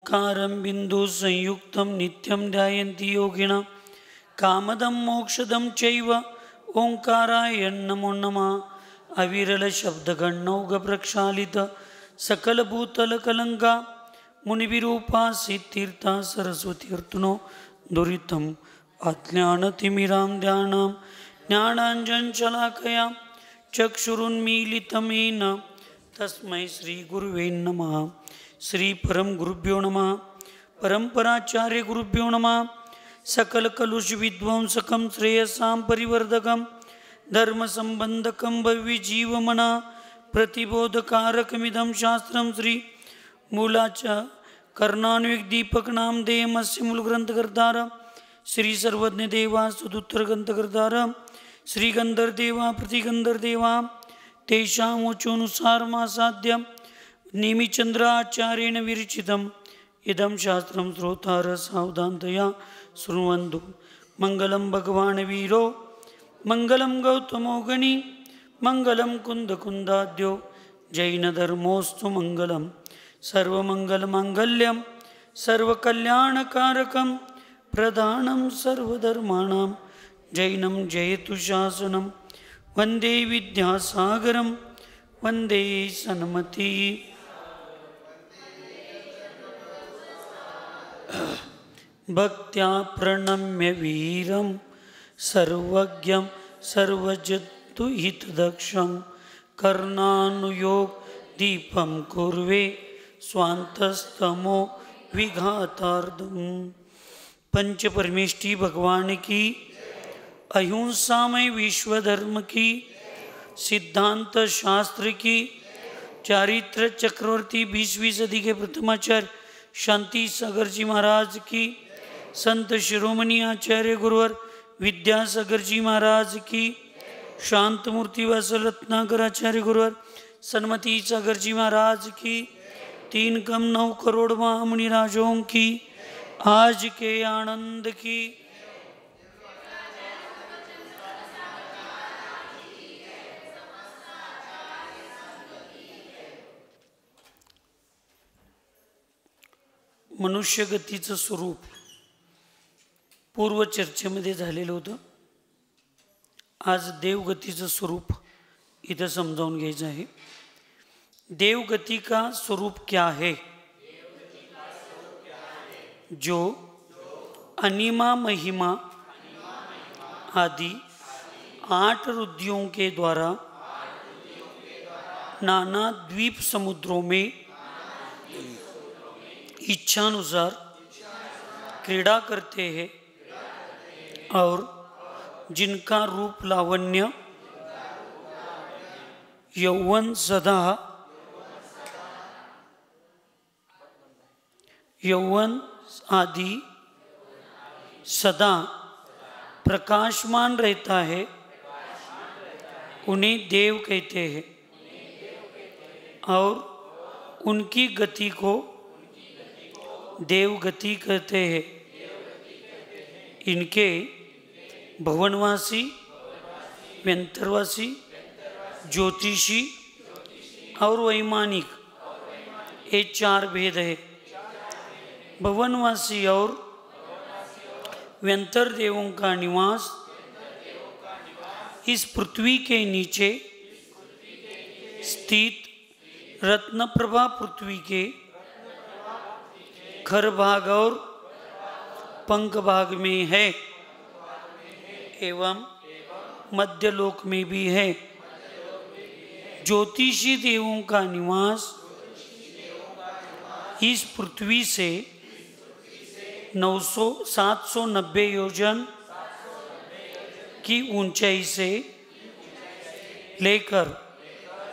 ओंकारं बिंदु संयुक्तं नित्यं ध्यायन्ति योगिनः कामदं मोक्षदं चैव ओंकाराय नमो नमः। अविरल शब्दगणौघ प्रक्षालित सकल भूतल कलंका मुनिविरूपा सिद्धीर्था सरस्वतीर्तनो दुरितं अज्ञानतिमिरां ध्यानां ज्ञानाञ्जनशलाकया चक्षुरुन्मीलितं येन तस्मै श्रीगुरुवे नमः। श्री परम गुरुभ्यो नमः। परंपराचार्य गुरुभ्यो नमः। सकल कलुष विध्वंसकं श्रेयसां परिवर्धकं धर्म संबंधकं भव्य जीवमना प्रतिबोधकारकमिदं शास्त्रं श्री मूलाच कर्णान्विक दीपक नामधेयमस्य मूल ग्रंथकर्तार श्री सर्वज्ञ देवा सुदुत्तर ग्रंथकर्तार श्री गंधर्देवा प्रतिगंधर्देवा तेषामुचोनुसार मासाद्य निमिचंद्राचार्येण विरचितम् इदं शास्त्रं श्रोतार सावधानतया शृण्वन्तु। मंगलं भगवान् वीरो मंगलं गौतमो गणी मंगलं कुन्दकुन्दाद्यो जैनधर्मोऽस्तु मंगलं सर्वमंगलमांगल्यं सर्वकल्याणकारकं प्रधानं सर्वधर्माणां जैनं जयतु शासनं वंदे विद्यासागरं वंदे सन्मति। भक्त्या प्रणम्य वीरं सर्वज्ञं सर्वजतुहितदक्षं कर्णानुयोग दीपं कुर्वे स्वांतस्तमो विघातार्धम। पंच परमेष्टि भगवान की, अहिंसामय विश्व धर्म की, सिद्धांत शास्त्र की, चारित्र चक्रवर्ती 20वीं सदी के प्रथमाचार्य शांति सागर जी महाराज की, संत शिरोमणि आचार्य गुरुवर विद्यासागर जी महाराज की, शांत मूर्ति वसल रत्नाकर आचार्य गुरुवर सन्मति सागर जी महाराज की, 3 कम 9 करोड़ महामुनि राजों की, आज के आनंद की। मनुष्य गतीचं स्वरूप पूर्व चर्चेमध्ये झालेलं होतं। आज देवगतीचं स्वरूप इथं समजावून घ्यायचं आहे। देवगति का स्वरूप क्या है? जो अनिमा महिमा आदि 8 रुद्रियों के द्वारा नाना द्वीप समुद्रों में इच्छानुसार क्रीड़ा करते हैं और जिनका रूप लावण्य यौवन सदा यौवन आदि सदा प्रकाशमान रहता है उन्हें देव कहते हैं और उनकी गति को देवगति कहते हैं। इनके भवनवासी, व्यंतरवासी, ज्योतिषी और वैमानिक ये 4 भेद है। भवनवासी और व्यंतर देवों का निवास इस पृथ्वी के नीचे स्थित रत्नप्रभा पृथ्वी के खर भाग और पंख भाग में है एवं मध्यलोक में भी है। ज्योतिषी देवों का निवास इस पृथ्वी से 790 योजन की ऊंचाई से लेकर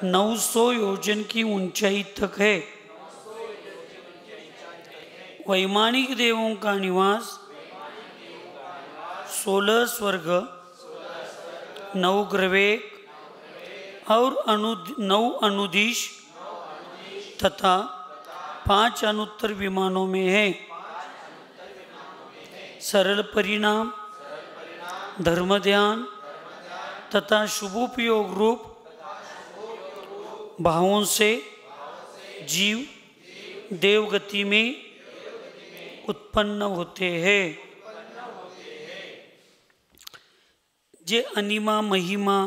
900 योजन की ऊंचाई तक है। वैमानिक देवों का निवास 16 स्वर्ग, 9 ग्रवेक और 9 अनुदिश तथा 5 अनुत्तर विमानों में है। सरल परिणाम, धर्म ध्यान तथा शुभोपयोग रूप भावों से जीव देवगति में उत्पन्न होते है। जे अनिमा, महिमा,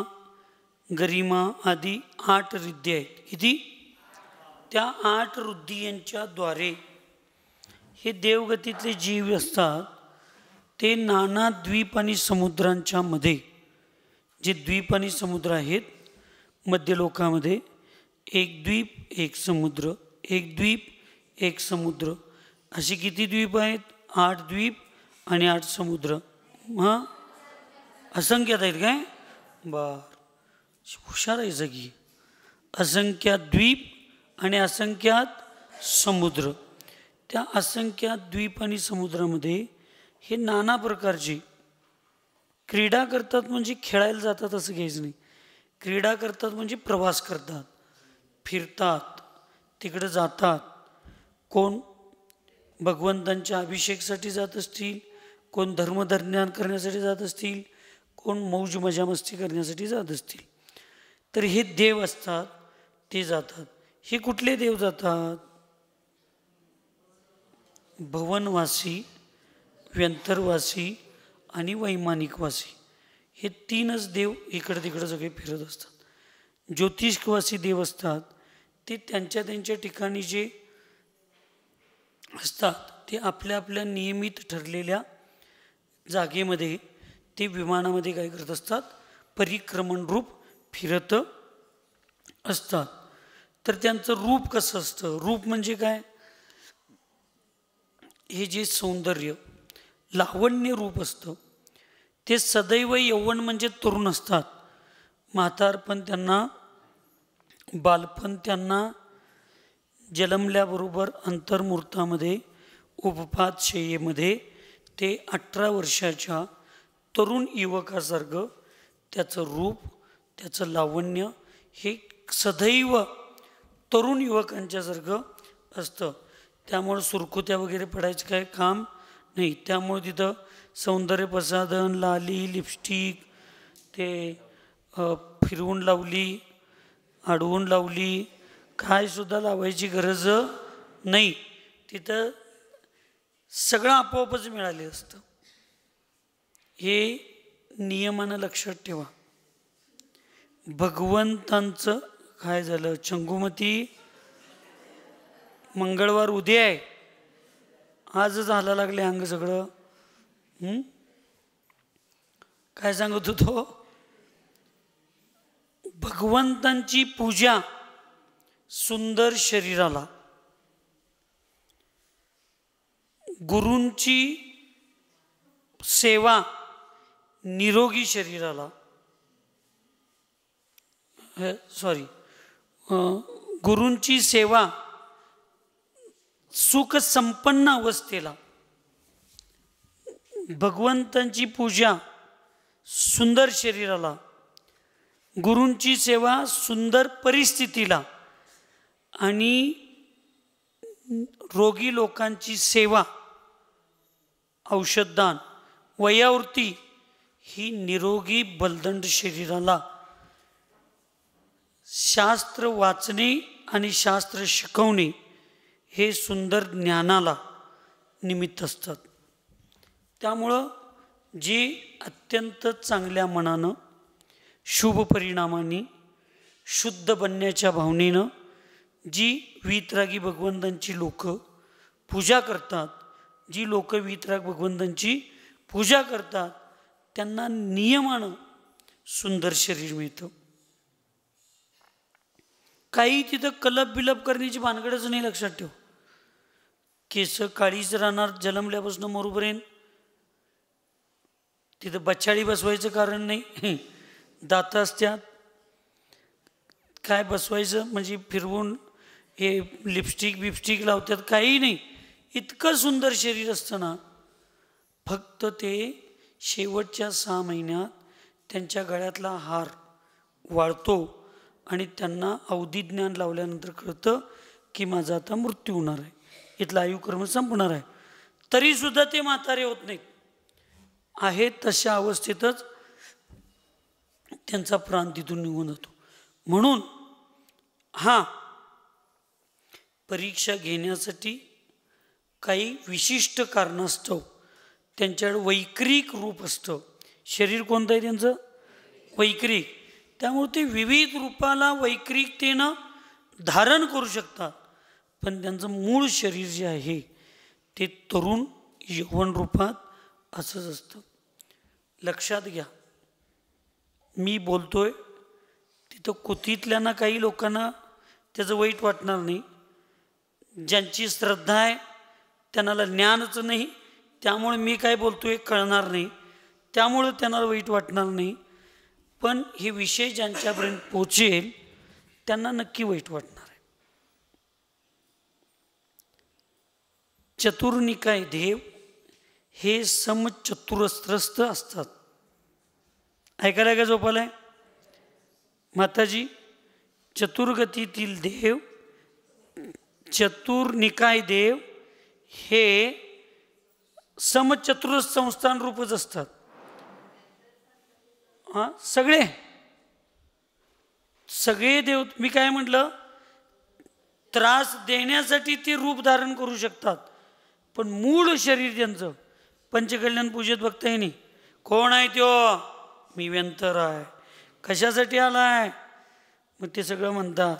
गरिमा आदी 8 रिद्धी आहेत. किती? त्या 8 रुद्धी यांच्याद्वारे हे देवगतीतले जीव असतात. ते नाना द्वीप आणि समुद्रांच्या मध्ये, जे द्वीप आणि समुद्र आहेत मध्यलोकामध्ये, एक द्वीप एक समुद्र, एक द्वीप एक समुद्र, असे किती द्वीप आहेत? 8 द्वीप आणि 8 समुद्र. हां, असंख्यात आहेत काय? बर, हुशार आहे सगळी. असंख्यात द्वीप आणि असंख्यात समुद्र. त्या असंख्यात द्वीप आणि समुद्रामध्ये हे नाना प्रकारची क्रीडा करतात. म्हणजे खेळायला जातात असं घ्यायचं नाही. क्रीडा करतात म्हणजे प्रवास करतात, फिरतात, तिकडे जातात. कोण भगवंतांच्या अभिषेकसाठी जात असतील, कोण धर्मधज्ञान करण्यासाठी जात असतील, कोण मौज मजा मस्ती करण्यासाठी जात असतील. तर हे देव असतात, ते जातात. हे कुठले देव जातात? भवनवासी, व्यंतरवासी आणि वैमानिकवासी, हे 3च देव इकडं तिकडं सगळे फिरत असतात. ज्योतिषवासी देव असतात ते त्यांच्या त्यांच्या ठिकाणी जे असतात ते आपल्या आपल्या नियमित ठरलेल्या जागेमध्ये ते विमानामध्ये काय करत असतात? परिक्रमण रूप फिरत असतात. तर त्यांचं रूप कसं असतं? रूप म्हणजे काय? हे जे सौंदर्य, लावण्य रूप असतं ते सदैव यौवन म्हणजे तरुण असतात. म्हातारपण त्यांना, बालपण त्यांना जन्मल्याबरोबर अंतर्मुहूर्तामध्ये उपपात शय्येमध्ये ते 18 वर्षाच्या तरुण युवकासारखं त्याचं रूप, त्याचं लावण्य हे सदैव तरुण युवकांच्यासारखं असतं. त्यामुळं सुरकुत्या वगैरे पडायचं काय काम नाही. त्यामुळे तिथं सौंदर्य प्रसाधन, लाली, लिपस्टिक ते फिरवून लावली, अडवून लावली, काय सुद्धा लावायची गरज नाही. तिथं सगळं आपोआपच मिळालं असतं. हे नियमानं लक्षात ठेवा. भगवंतांचं काय झालं? चंगुमती मंगळवार उद्या आहे, आजच हाला लागले अंग सगळं. काय सांगत होतो? भगवंतांची पूजा सुंदर शरीराला, गुरूंची सेवा निरोगी शरीराला, गुरूंची सेवा सुख संपन्न अवस्थेला, भगवंतांची पूजा सुंदर शरीराला, गुरूंची सेवा सुंदर परिस्थितीला आणि रोगी लोकांची सेवा, औषधदान, वयावृत्ती ही निरोगी बलदंड शरीराला, शास्त्र वाचणे आणि शास्त्र शिकवणे हे सुंदर ज्ञानाला निमित्त असतात. त्यामुळं जे अत्यंत चांगल्या मनानं, शुभ परिणामांनी, शुद्ध बनण्याच्या भावनेनं जी वीतरागी भगवंतांची लोक पूजा करतात, जी लोक वीतराग भगवंतांची पूजा करतात, त्यांना नियमानं सुंदर शरीर मिळतं. काही तिथं कलप बिलप करण्याची भानगडच नाही. लक्षात ठेव. केस काळीच राहणार जन्मल्यापासून मरूपर्यंत. तिथं बछाडी बसवायचं कारण नाही. दात असत्यात, काय बसवायचं म्हणजे फिरवून हे लिपस्टिक बिपस्टिक लावतात, काही नाही. इतकं सुंदर शरीर असतं ना. फक्त ते शेवटच्या 6 महिन्यात त्यांच्या गळ्यातला हार वाळतो आणि त्यांना अवधी ज्ञान लावल्यानंतर कळतं की माझा आता मृत्यू होणार आहे, इथला आयुकर्म संपणार आहे. तरीसुद्धा ते म्हातारे होत नाहीत. आहेत तशा अवस्थेतच त्यांचा प्राण तिथून निघून जातो. म्हणून परीक्षा घेण्यासाठी काही विशिष्ट कारणास्तव त्यांच्याकडे वैक्रिक रूप असतं. शरीर कोणतं आहे त्यांचं? वैक्रिक. त्यामुळे ते विविध रूपाला वैक्रिकतेनं धारण करू शकतात. पण त्यांचं मूळ शरीर जे आहे ते तरुण यौवन रूपात असंच असतं. लक्षात घ्या, मी बोलतोय तिथं कुतीतल्यांना काही लोकांना त्याचं वाईट वाटणार नाही. ज्यांची श्रद्धा आहे त्यांना ज्ञानच नाही, त्यामुळे मी काय बोलतोय कळणार नाही, त्यामुळं त्यांना वाईट वाटणार नाही. पण हे विषय ज्यांच्यापर्यंत पोचेल त्यांना नक्की वाईट वाटणार आहे. चतुर्निकाय देव हे समचतुरस्रस्त असतात. ऐकायला का झोपालाय माताजी? चतुर्गतीतील देव, चतुर्निकाय देव हे समचतुर संस्थान रूपच असतात. सगळे देव, मी काय म्हटलं, त्रास देण्यासाठी ते रूप धारण करू शकतात, पण मूळ शरीर त्यांचं पंचकल्याण पूजेत बघताय नाही. कोण आहे त्यो? मी व्यंतर आहे. कशासाठी आलाय? मग ते सगळं म्हणतात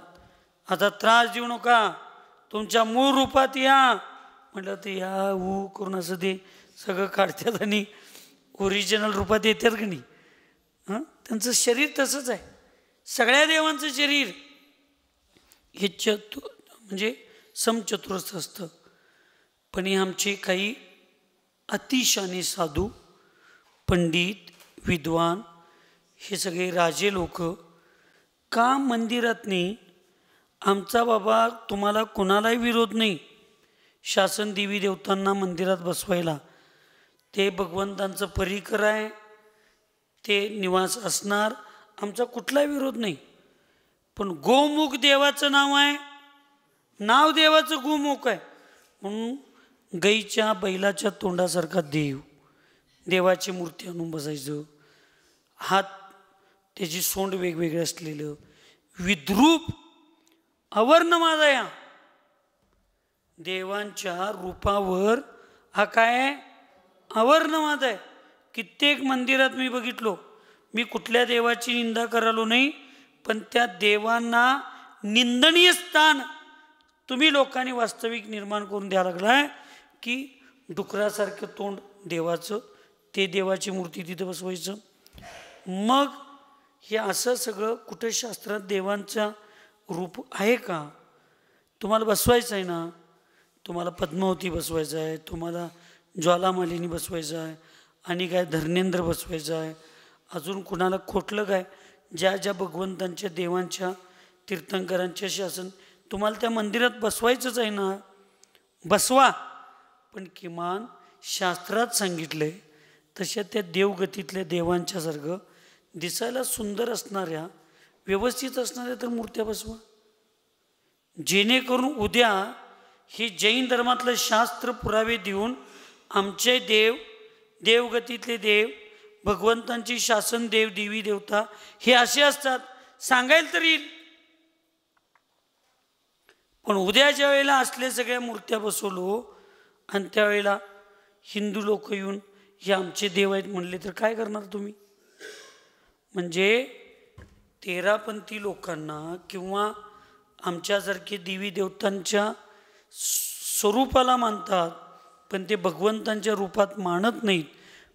आता त्रास देऊ नका, तुमच्या मूळ रूपात या. म्हटलं ते या करून असं ते सगळं काढतात आणि ओरिजिनल रूपात येतात की नाही. त्यांचं शरीर तसंच आहे. सगळ्या देवांचं शरीर हे म्हणजे समचतुरस्र असतं. पण हे आमचे काही अतिशाने साधू, पंडित, विद्वान, हे सगळे राजे लोक का मंदिरातनी, आमचा बाबा तुम्हाला कोणालाही विरोध नाही, शासन देवी देवतांना मंदिरात बसवायला, ते भगवंतांचं परिकर आहे, ते निवास असणार, आमचा कुठलाही विरोध नाही. पण गोमुख देवाचं नाव आहे, नाव देवाचं गोमुख आहे, म्हणून गाईच्या बैलाच्या तोंडासारखा देव, देवाची मूर्ती आणून बसायचं, हात त्याची सोंड वेगवेगळे असलेलं, विद्रूप अवर्णमादया देवांच्या रूपावर हा काय अवर्णमाद आहे. कित्येक मंदिरात मी बघितलो, मी कुठल्या देवाची निंदा करालो नाही, पण त्या देवांना निंदनीय स्थान तुम्ही लोकांनी वास्तविक निर्माण करून द्यायला लागलाय की डुकरासारखं तोंड देवाचं, ते देवाची मूर्ती तिथं बसवायचं. मग हे असं सगळं कुठे शास्त्रात देवांचा रूप आहे का? तुम्हाला बसवायचं आहे ना, तुम्हाला पद्मावती बसवायचं आहे, तुम्हाला ज्वालामालिनी बसवायचं आहे, आणि काय धर्मेंद्र बसवायचं आहे, अजून कुणाला खोटलं काय, ज्या ज्या भगवंतांच्या देवांच्या तीर्थंकरांच्या शासन तुम्हाला त्या मंदिरात बसवायचंच आहे ना, बसवा. पण किमान शास्त्रात सांगितलंय तशा त्या देवगतीतल्या देवांच्यासारखं दिसायला सुंदर असणाऱ्या, व्यवस्थित असणाऱ्या तर मूर्त्या बसवा, जेणेकरून उद्या हे जैन धर्मातलं शास्त्र पुरावे देऊन आमचे देव, देवगतीतले देव, भगवंतांची शासन देव, देवी देवता हे असे असतात सांगायला तरी येईल. पण उद्याच्या वेळेला असले सगळ्या मूर्त्या बसवलो आणि त्यावेळेला हिंदू लोक येऊन हे आमचे देव आहेत म्हणले तर काय करणार तुम्ही? म्हणजे तेरापंथी लोकांना किंवा आमच्यासारखे देवी देवतांच्या स्वरूपाला मानतात, पण ते भगवंतांच्या रूपात मानत नाहीत,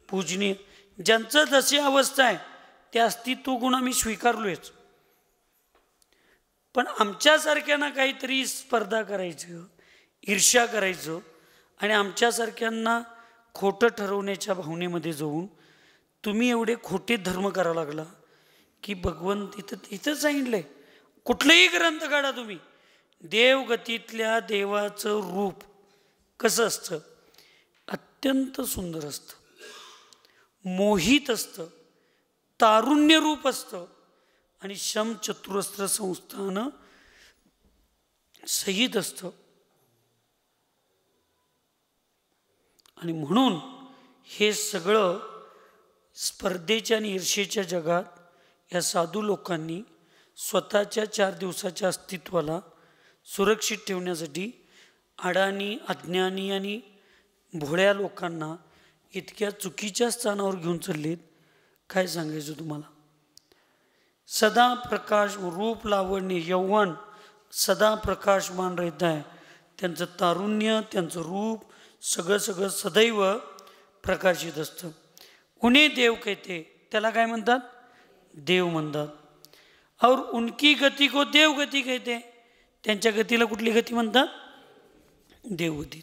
पूजनीय, ज्यांचं जशी अवस्था आहे ते अस्तित्व गुण आम्ही स्वीकारलोयच. पण आमच्यासारख्यांना काहीतरी स्पर्धा करायचं, ईर्ष्या करायचं आणि आमच्यासारख्यांना खोटं ठरवण्याच्या भावनेमध्ये जाऊन तुम्ही एवढे खोटे धर्म करायला लागला की भगवंत इथं सांगितलंय, कुठलंही ग्रंथ काढा तुम्ही, देवगतीतल्या देवाचं रूप कसं असतं? अत्यंत सुंदर असतं, मोहित असतं, तारुण्य रूप असतं आणि समचतुरस्र संस्थान सहित असतं. आणि म्हणून हे सगळं स्पर्धेच्या आणि ईर्षेच्या जगात या साधू लोकांनी स्वतःच्या 4 दिवसाच्या अस्तित्वाला सुरक्षित ठेवण्यासाठी अडाणी, अज्ञानी आणि भोळ्या लोकांना इतक्या चुकीच्या स्थानावर घेऊन चाललेत, काय सांगायचं तुम्हाला. सदा प्रकाश, रूप लावण्य, यौवन सदा प्रकाशमान राहत आहे. त्यांचं तारुण्य, त्यांचं रूप सगळं सदैव प्रकाशित असतं. उन्हें देव कहते, त्याला काय म्हणतात, देव म्हणतात. और उनकी गती को देव गती कहते, त्यांच्या गतीला कुठली गती म्हणतात, देवगती.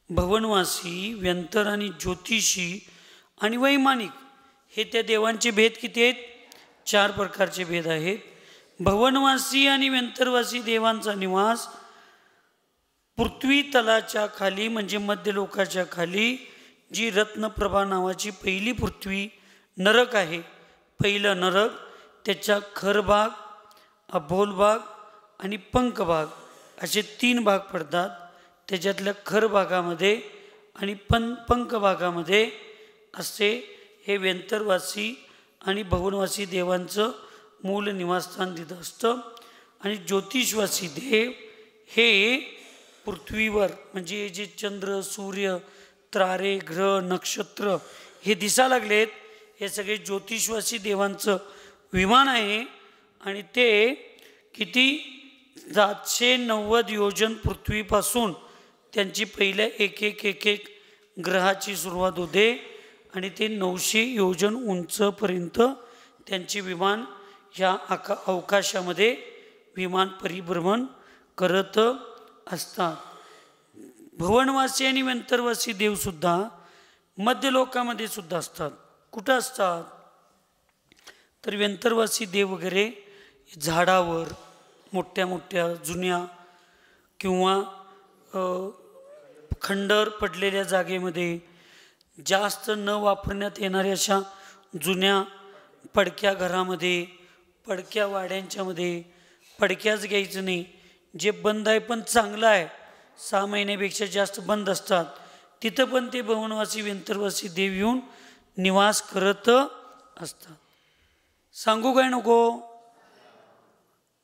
भवनवासी, व्यंतर आणि ज्योतिषी आणि वैमानिक हे त्या देवांचे भेद किती आहेत, 4 प्रकारचे भेद आहेत. भवनवासी आणि व्यंतरवासी देवांचा निवास पृथ्वी तलाच्या खाली म्हणजे मध्यलोकाच्या खाली जी रत्नप्रभा नावाची पहिली पृथ्वी नरक आहे, पहिलं नरक, त्याच्या खरभाग, अभोल आणि पंख भाग असे 3 भाग पडतात. त्याच्यातल्या खर भागामध्ये आणि पंख भागामध्ये असे हे व्यंतरवासी आणि भवनवासी देवांचं मूल निवासस्थान तिथं असतं. आणि ज्योतिषवासी देव हे पृथ्वीवर म्हणजे जे चंद्र, सूर्य, तारे, ग्रह, नक्षत्र हे दिसा लागलेत, हे सगळे ज्योतिषवासी देवांचं विमान आहे. आणि ते किती 790 योजन पृथ्वीपासून त्यांची पहिल्या एक ग्रहाची सुरुवात होते आणि ते 900 योजन उंचपर्यंत त्यांचे विमान ह्या अवकाशामध्ये विमान परिभ्रमण करत असतात. भवनवासी आणि व्यंतरवासी देवसुद्धा मध्यलोकामध्ये सुद्धा असतात. कुठं असतात तर व्यंतरवासी देव वगैरे झाडावर, मोठ्या मोठ्या जुन्या किंवा खंडर पडलेल्या जागेमध्ये, जास्त न वापरण्यात येणाऱ्या अशा जुन्या पडक्या घरामध्ये, पडक्या वाड्यांच्यामध्ये, पडक्याच घ्यायचं नाही, जे बंद आहे पण चांगलं आहे, 6 महिन्यापेक्षा जास्त बंद असतात, तिथं पण ते भवनवासी व्यंतरवासी देव येऊन निवास करत असतात. सांगू काय नको,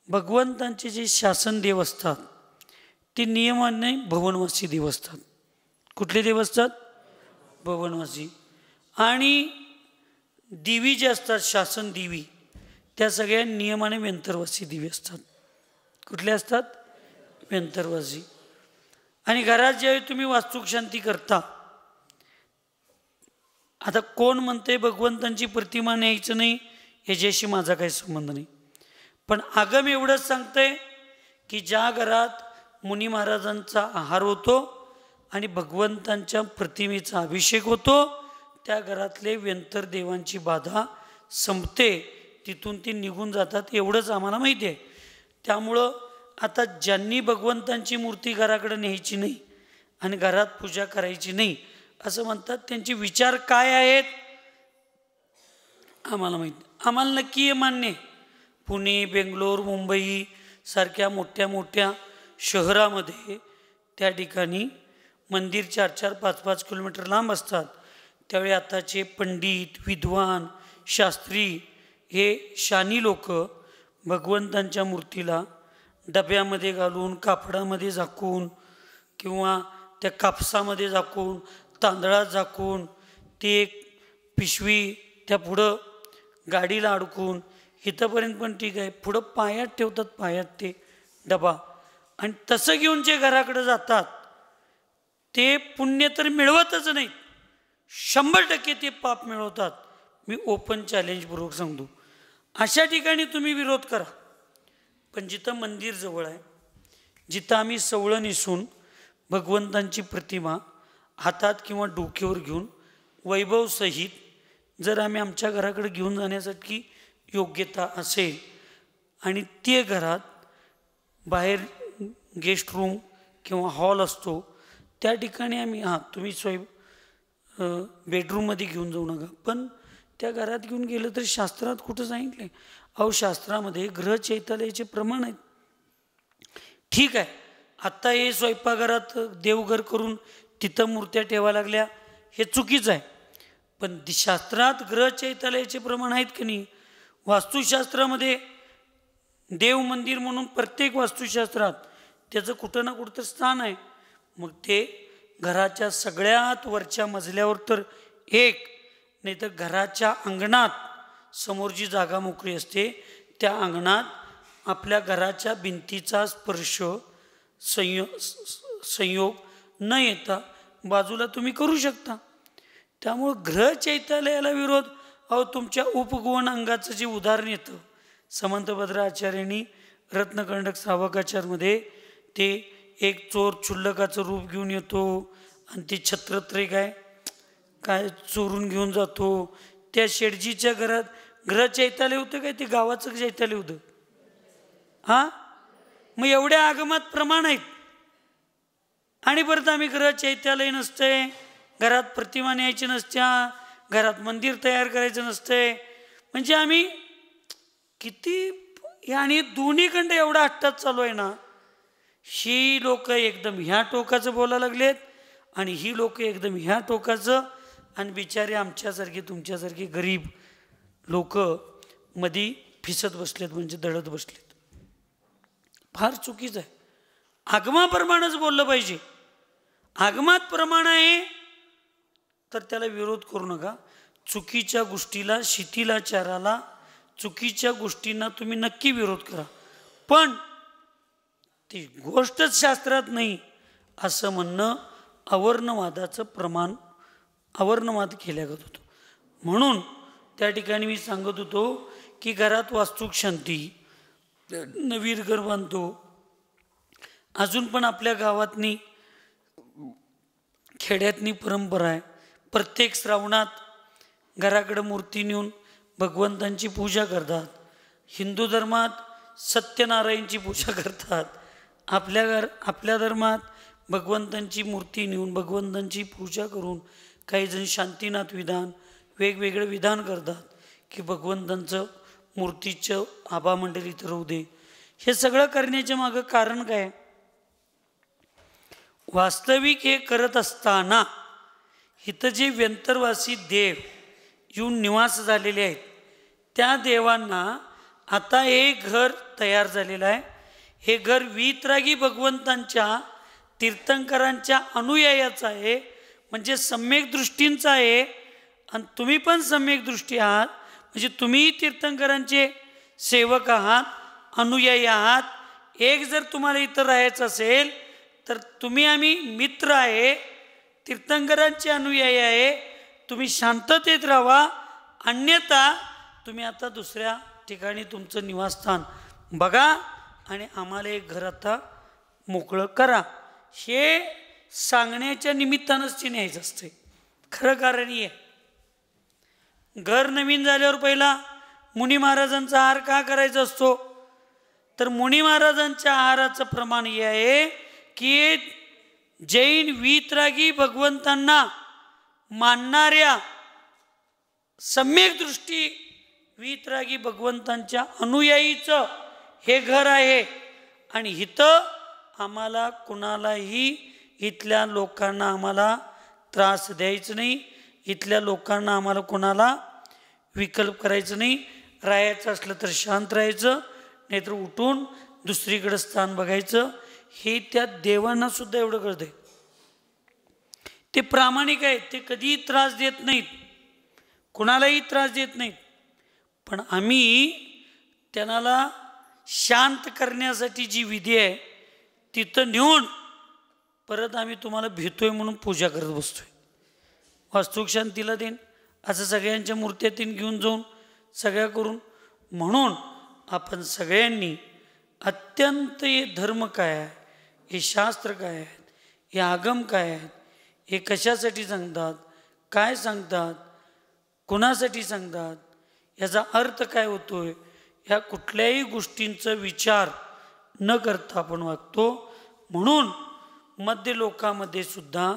भगवंतांचे जे शासन देव असतात ते नियमाने भवनवासी देव असतात. कुठले देव असतात, भवनवासी. आणि देवी जे असतात शासन देवी, त्या सगळ्या नियमाने व्यंतरवासी देवी असतात. कुठले असतात, व्यंतरवासी. आणि घरात ज्यावेळी तुम्ही वास्तुशांती करता, आता कोण म्हणते भगवंतांची प्रतिमा न्यायचं नाही, याच्याशी माझा काही संबंध नाही, पण आगम एवढंच सांगतंय की ज्या घरात मुनी महाराजांचा आहार होतो आणि भगवंतांच्या प्रतिमेचा अभिषेक होतो, त्या घरातले व्यंतर देवांची बाधा संपते, तिथून ती निघून जातात, एवढंच आम्हाला माहिती आहे. त्यामुळं आता ज्यांनी भगवंतांची मूर्ती घराकडे न्यायची नाही आणि घरात पूजा करायची नाही असं म्हणतात, त्यांचे विचार काय आहेत आम्हाला माहिती. आम्हाला नक्की हे मान्य आहे, पुणे, बेंगलोर, मुंबई सारख्या मोठ्या मोठ्या शहरामध्ये त्या ठिकाणी मंदिर 4-4, 5-5 किलोमीटर लांब असतात. त्यावेळी आताचे पंडित, विद्वान, शास्त्री हे शानी लोक भगवंतांच्या मूर्तीला डब्यामध्ये घालून, कापडामध्ये झाकून किंवा त्या कापसामध्ये झाकून, तांदळात झाकून, ती एक पिशवी त्या पुढं गाडीला अडकून, इथंपर्यंत पण ठीक आहे, पुढं पायात ठेवतात, पायात ते डबा, आणि तसं घेऊन जे घराकडे जातात ते पुण्य तर मिळवतच नाहीत, 100% ते पाप मिळवतात. मी ओपन चॅलेंजपूर्वक सांगतो, अशा ठिकाणी तुम्ही विरोध करा. पण जिथं मंदिर जवळ आहे, जिथं आम्ही सवळं निसून भगवंतांची प्रतिमा हातात किंवा डोक्यावर घेऊन वैभवसहित जर आम्ही आमच्या घराकडे घेऊन जाण्यासाठी योग्यता असेल आणि ते घरात बाहेर गेस्ट रूम किंवा हॉल असतो, त्या ठिकाणी आम्ही तुम्ही बेडरूममध्ये घेऊन जाऊ नका, पण त्या घरात घेऊन गेलं तर शास्त्रात कुठं सांगितलं, अहो शास्त्रामध्ये ग्रह चैतालयाचे प्रमाण आहेत. ठीक आहे, आत्ता हे स्वयंपाकघरात देवघर करून तिथं मूर्त्या ठेवायला लागल्या, हे चुकीचं आहे, पण शास्त्रात ग्रह चैतालयाचे प्रमाण आहेत की नाही. वास्तुशास्त्रामध्ये देव मंदिर म्हणून प्रत्येक वास्तुशास्त्रात त्याचं कुठं ना कुठं स्थान आहे. मग ते घराच्या सगळ्यात वरच्या मजल्यावर तर एक, नाही तर घराच्या अंगणात समोर जी जागा मोकळी असते त्या अंगणात आपल्या घराच्या भिंतीचा स्पर्श संयोग न येता बाजूला तुम्ही करू शकता. त्यामुळं ग्रह चैत्यालयाला विरोध, अहो तुमच्या उपगुण अंगाचं जे उदाहरण येतं समंतभद्र आचार्यांनी रत्नकंडक श्रावकाचारमध्ये, ते एक चोर क्षुल्लकाचं रूप घेऊन येतो आणि ते छत्रत्रय काय चोरून घेऊन जातो. त्या शेडजीच्या घरात ग्रह चैत्यालय होतं काय, ते गावाचं चैत्यालय होतं? हां, मग एवढ्या आगमात प्रमाण आहेत. आणि परत आम्ही ग्रह चैत्यालय नसतंय, घरात प्रतिमा न्यायची नसत्या, घरात मंदिर तयार करायचं नसतंय. म्हणजे आम्ही किती, आणि दोन्हीकडं एवढा हट्टात चालू आहे ना. ही लोक एकदम ह्या टोकाचं बोलायला लागलेत आणि ही लोक एकदम ह्या टोकाचं, आणि बिचारे आमच्यासारखे तुमच्यासारखे गरीब लोक मधी फिसत बसलेत, म्हणजे दळत बसलेत. फार चुकीचं आहे. आगमाप्रमाणेच बोललं पाहिजे. आगमात प्रमाण आहे तर त्याला विरोध करू नका. चुकीच्या गोष्टीला, शिथिलाचाराला, चुकीच्या गोष्टींना तुम्ही नक्की विरोध करा, पण ती गोष्टच शास्त्रात नाही असं म्हणणं अवर्णवादाचं प्रमाण, अवर्णवाद केल्यागत होतं. म्हणून त्या ठिकाणी मी सांगत होतो की घरात वास्तुक शांती, नवीन घर बांधतो. अजून पण आपल्या गावातनी खेड्यातनी परंपरा आहे, प्रत्येक श्रावणात घराकडे मूर्ती नेऊन भगवंतांची पूजा करतात. हिंदू धर्मात सत्यनारायणची पूजा करतात. आपल्या धर्मात भगवंतांची मूर्ती नेऊन भगवंतांची पूजा करून काही जण शांतीनाथ विधान, वेगवेगळे विधान करतात की भगवंतांचं मूर्तीचं आभा मंडळ इथं राहू दे. हे सगळं करण्याच्या मागं कारण काय? वास्तविक हे करत असताना इथं जे व्यंतरवासी देव येऊन निवास झालेले आहेत त्या देवांना आता हे घर तयार झालेलं आहे. हे घर वितरागी भगवंतांच्या तीर्थंकरांच्या अनुयायाचं आहे, म्हणजे सम्यक दृष्टींचं आहे. आणि तुम्ही पण सम्यक दृष्टी आहात, म्हणजे तुम्ही तीर्थंकरांचे सेवक आहात, अनुयायी आहात. एक जर तुम्हाला इथं राहायचं असेल तर तुम्ही आम्ही मित्र आहे, तीर्थंकरांचे अनुयायी आहे, तुम्ही शांततेत राहा. अन्यथा तुम्ही आता दुसऱ्या ठिकाणी तुमचं निवासस्थान बघा आणि आम्हाला एक घर आता मोकळं करा. हे सांगण्याच्या निमित्तानंच ते न्यायचं असते. खरं कारण आहे, घर नवीन झाल्यावर पहिला मुनी महाराजांचा आहार का करायचा असतो? तर मुनी महाराजांच्या आहाराचं प्रमाण हे आहे की जैन वितरागी भगवंतांना मानणाऱ्या सम्यक दृष्टी वितरागी भगवंतांच्या अनुयायीचं हे घर आहे. आणि इथं आम्हाला कुणालाही, इथल्या लोकांना आम्हाला त्रास द्यायचं नाही, इथल्या लोकांना आम्हाला कोणाला विकल्प करायचं नाही. राहायचं असलं तर शांत राहायचं, नाहीतर उठून दुसरीकडे स्थान बघायचं. हे त्या देवांना सुद्धा एवढं कळतंय. ते प्रामाणिक आहेत, ते कधीही त्रास देत नाहीत, कुणालाही त्रास देत नाहीत. पण आम्ही त्यांना शांत करण्यासाठी जी विधी आहे तिथं नेऊन परत आम्ही तुम्हाला भेटतोय म्हणून पूजा करत बसतोय. वास्तुक शांतीला देईन असं सगळ्यांच्या मूर्त्यातीन घेऊन जाऊन सगळ्या करून. म्हणून आपण सगळ्यांनी अत्यंत हे धर्म काय आहे, हे शास्त्र काय आहेत, हे आगम काय आहेत, हे कशासाठी सांगतात, काय सांगतात, कोणासाठी सांगतात, याचा अर्थ काय होतोय, ह्या कुठल्याही गोष्टींचा विचार न करता आपण वागतो. म्हणून मध्य लोकामध्ये सुद्धा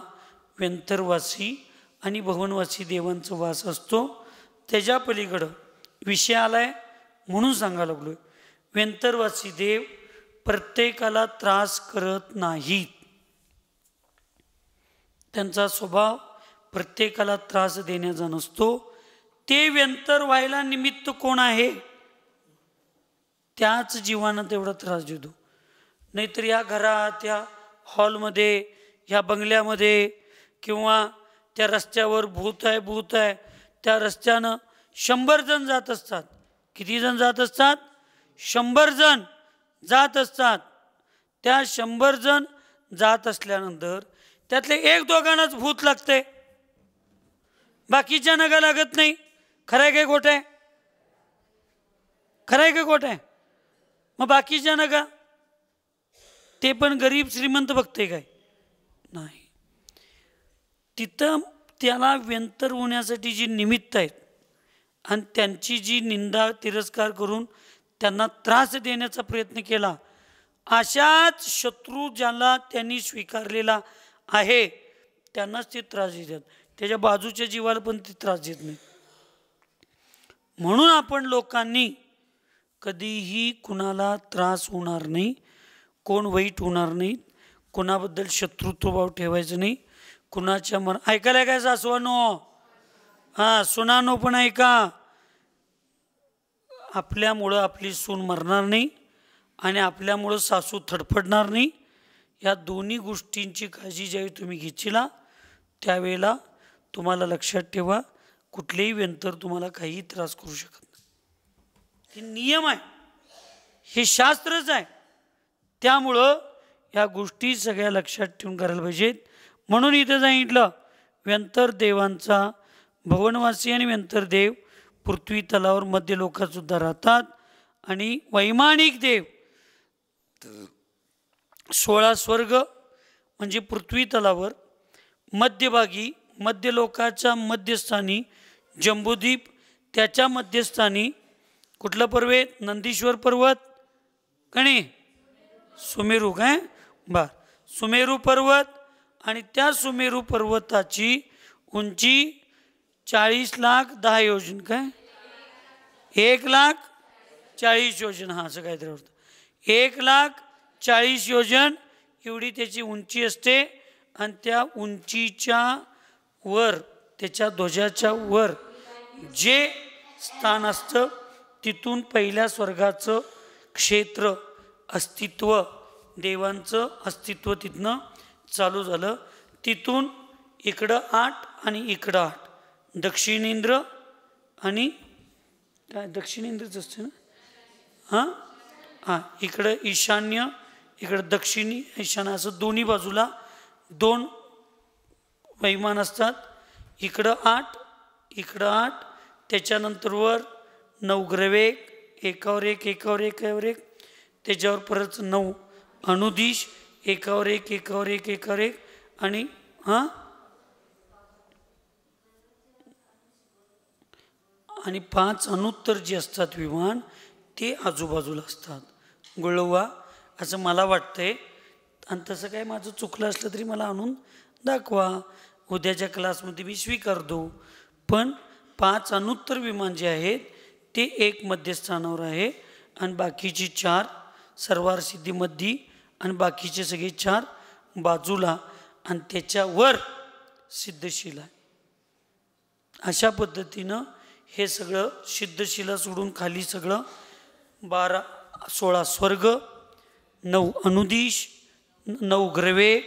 व्यंतरवासी आणि भवनवासी देवांचा वास असतो. त्याच्या पलीकडं विषय आलाय म्हणून सांगायला लागलोय. व्यंतरवासी देव प्रत्येकाला त्रास करत नाहीत. त्यांचा स्वभाव प्रत्येकाला त्रास देण्याचा नसतो. ते व्यंतर व्हायला निमित्त कोण आहे त्याच जीवानं तेवढा त्रास देतो. नाहीतर या घरात, या हॉलमध्ये, ह्या बंगल्यामध्ये किंवा त्या रस्त्यावर भूत आहे, त्या रस्त्यानं 100 जण जात असतात. किती जण जात असतात? 100 जण जात असतात. त्या 100 जण जात असल्यानंतर त्यातले 1-2 भूत लागते, बाकीच्या नगा लागत नाही. खरंय काय खोटं आहे? खरंय काय खोटं आहे? मग बाकीच्या नगा ते पण गरीब श्रीमंत बघते काय? नाही. तिथं त्याला व्यंतर होण्यासाठी जी निमित्त आहेत आणि त्यांची जी निंदा तिरस्कार करून त्यांना त्रास देण्याचा प्रयत्न केला, अशाच शत्रू ज्याला त्यांनी स्वीकारलेला आहे त्यांनाच ते त्रास देतात. त्याच्या बाजूच्या जीवाला पण ते त्रास देत नाही. म्हणून आपण लोकांनी कधीही कुणाला त्रास होणार नाही, कोण वाईट होणार नाही, कुणाबद्दल शत्रुत्वभाव ठेवायचं नाही. कुणाच्या ऐकायला काय सासवानो? सुनानो पण ऐका. आपल्यामुळं आपली सून मरणार नाही आणि आपल्यामुळं सासू थडफडणार नाही. या दोन्ही गोष्टींची काळजी ज्यावेळी तुम्ही घेशीला त्यावेळेला तुम्हाला लक्षात ठेवा, कुठलेही व्यंतर तुम्हाला काही त्रास करू शकत नाही. हे नियम आहे, हे शास्त्रच आहे. त्यामुळं या गोष्टी सगळ्या लक्षात ठेवून करायला पाहिजेत. म्हणून इथं सांगितलं व्यंतर देवांचा भवनवासी आणि व्यंतर देव पृथ्वी तलावर मध्य लोकात सुद्धा राहतात. आणि वैमानिक देव 16 स्वर्ग म्हणजे पृथ्वी तलावर मध्यभागी मध्य लोकाच्या मध्यस्थानी जंबूद्वीप, त्याच्या मध्यस्थानी कुठलं पर्वत? नंदीश्वर पर्वत कणी सुमेरू काय सुमेरू पर्वत. आणि त्या सुमेरू पर्वताची उंची 40 लाख 10 योजन काय 1 लाख 40 योजन असं काहीतरी होतं. 1 लाख 40 योजन एवढी त्याची उंची असते. आणि त्या उंचीच्या वर त्याच्या ध्वजाच्या वर जे स्थान असतं तिथून पहिल्या स्वर्गाचं क्षेत्र अस्तित्व, देवांचं अस्तित्व तिथनं चालू झालं. तिथून इकडं 8 आणि इकडं 8, दक्षिणेंद्र आणि काय दक्षिणेंद्रच असते ना. इकडं ईशान्य, इकडं दक्षिणी ईशान्य, असं दोन्ही बाजूला 2 वैमान असतात. इकडं 8 इकडं 8. त्याच्यानंतर वर 9 ग्रहे एकावर एक. त्याच्यावर परत 9 अनुदिश एकावर एक. आणि आणि 5 अनुत्तर जे असतात विमान ते आजूबाजूला असतात. गुळवा असं मला वाटतंय. आणि तसं काय माझं चुकलं असलं तरी मला आणून दाखवा, उद्याच्या क्लासमध्ये मी स्वीकारतो. पण 5 अनुत्तर विमान जे आहेत ते एक मध्यस्थानावर आहे आणि बाकीची 4 सर्वार सिद्धीमध्ये आणि बाकीचे सगळे 4 बाजूला आणि त्याच्यावर सिद्धशिला. अशा पद्धतीनं हे सगळं सिद्धशिला सोडून खाली सगळं 16 स्वर्ग, 9 अनुदिश, 9 ग्रहे,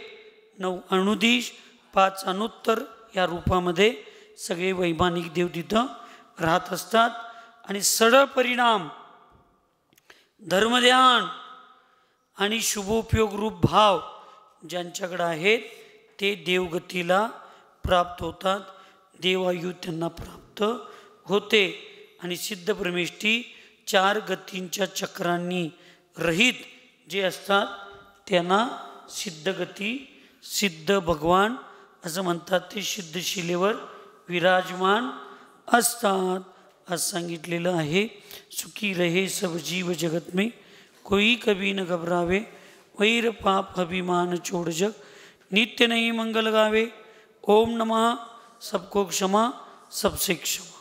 9 अनुदिश, 5 अनुत्तर या रूपामध्ये सगळे वैमानिक देव तिथं राहत असतात. आणि सरळ परिणाम धर्मध्यान आणि शुभोपयोग रूप भाव ज्यांच्याकडे आहेत ते देवगतीला प्राप्त होतात, देवायू त्यांना प्राप्त होते. आणि सिद्ध परमेष्ठी 4 गतींच्या चक्रांनी रहित जे असतात त्यांना सिद्धगती, सिद्ध भगवान असं म्हणतात. ते सिद्धशिलेवर विराजमान असतात असं सांगितलेलं आहे. सुखी रहे सब जीव जगत में, कोई कभी न घबरावे, वैर पाप अभिमान छोड़ जग, नित्य नहीं मंगल गावे. ओम नमः सबको क्षमा सबसे क्षमा.